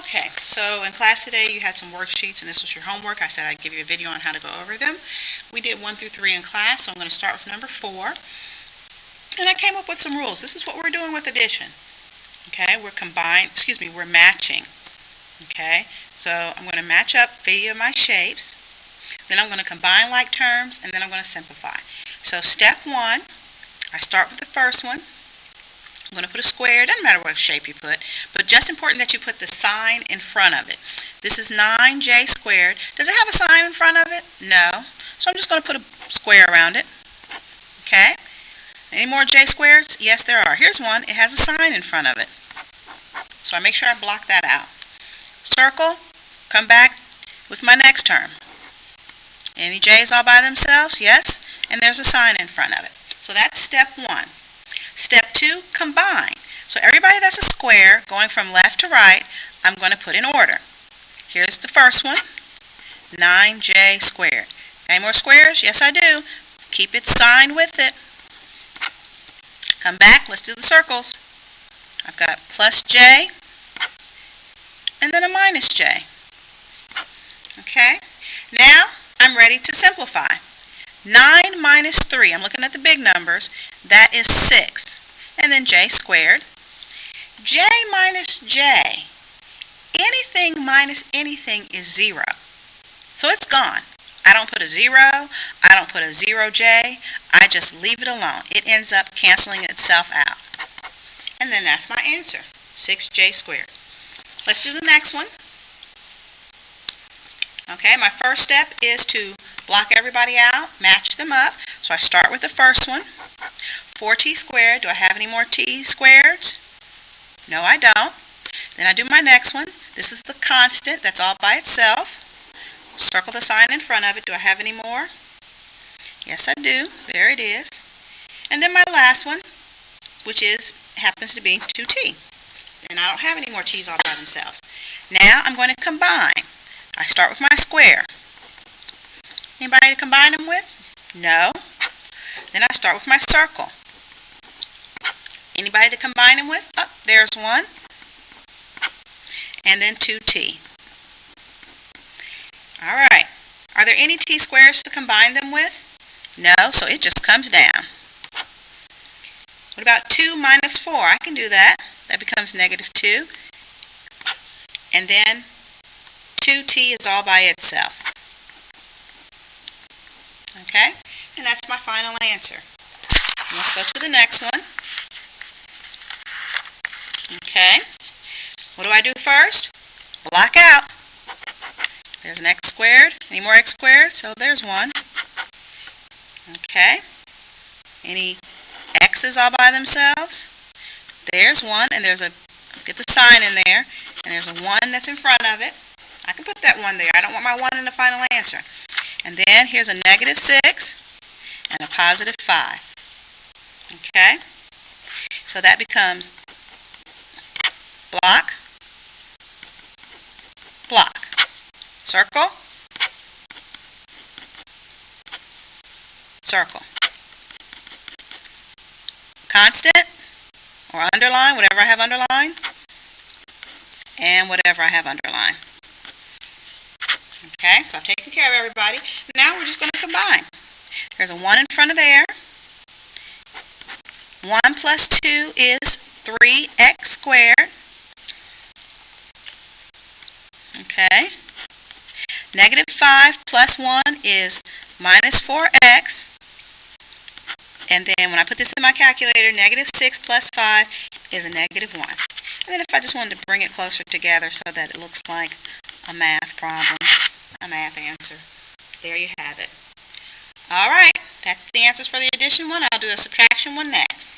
Okay, so in class today you had some worksheets and this was your homework. I said I'd give you a video on how to go over them. We did 1 through 3 in class, so I'm going to start with number 4. And I came up with some rules. This is what we're doing with addition. Okay, we're matching. Okay, so I'm going to match up via my shapes. Then I'm going to combine like terms, and then I'm going to simplify. So step 1, I start with the first one. I'm going to put a square. It doesn't matter what shape you put, but just important that you put the sign in front of it. This is 9j squared. Does it have a sign in front of it? No. So I'm just going to put a square around it. Okay? Any more j squares? Yes, there are. Here's one. It has a sign in front of it. So I make sure I block that out. Circle. Come back with my next term. Any j's all by themselves? Yes. And there's a sign in front of it. So that's step 1. Step 2, combine. So everybody that's a square, going from left to right, I'm going to put in order. Here's the first one, 9j squared. Any more squares? Yes, I do. Keep its sign with it. Come back, let's do the circles. I've got plus j, and then a minus j. Okay? Now, I'm ready to simplify. 9 minus 3, I'm looking at the big numbers, that is 6. And then j squared. J minus j, anything minus anything is 0. So it's gone. I don't put a 0, I don't put a 0j, I just leave it alone. It ends up canceling itself out. And then that's my answer, 6j squared. Let's do the next one. Okay, my first step is to block everybody out, match them up. So I start with the first one, 4t squared. Do I have any more t squareds? No, I don't. Then I do my next one. This is the constant, that's all by itself. Circle the sign in front of it. Do I have any more? Yes, I do. There it is. And then my last one, which happens to be 2t. And I don't have any more t's all by themselves. Now I'm going to combine. I start with my square. Anybody to combine them with? No. Then I start with my circle. Anybody to combine them with? Oh, there's one. And then 2t. Alright. Are there any t squares to combine them with? No, so it just comes down. What about 2 minus 4? I can do that. That becomes negative 2. And then 2t is all by itself. Okay? And that's my final answer. Let's go to the next one. Okay. What do I do first? Block out. There's an x squared. Any more x squared? So there's one. Okay. Any x's all by themselves? There's one, and get the sign in there, and there's a 1 that's in front of it. I can put that 1 there. I don't want my 1 in the final answer. And then here's a negative 6 and a positive 5. Okay? So that becomes block, block, circle, circle. Constant or underline, whatever I have underlined, and whatever I have underlined. Okay, so I've taken care of everybody. Now we're just going to combine. There's a 1 in front of there. 1 plus 2 is 3x squared. Okay. Negative 5 plus 1 is minus 4x. And then when I put this in my calculator, negative 6 plus 5 is a negative 1. And then if I just wanted to bring it closer together so that it looks like a math problem, a math answer, there you have it. Alright, that's the answers for the addition one. I'll do a subtraction one next.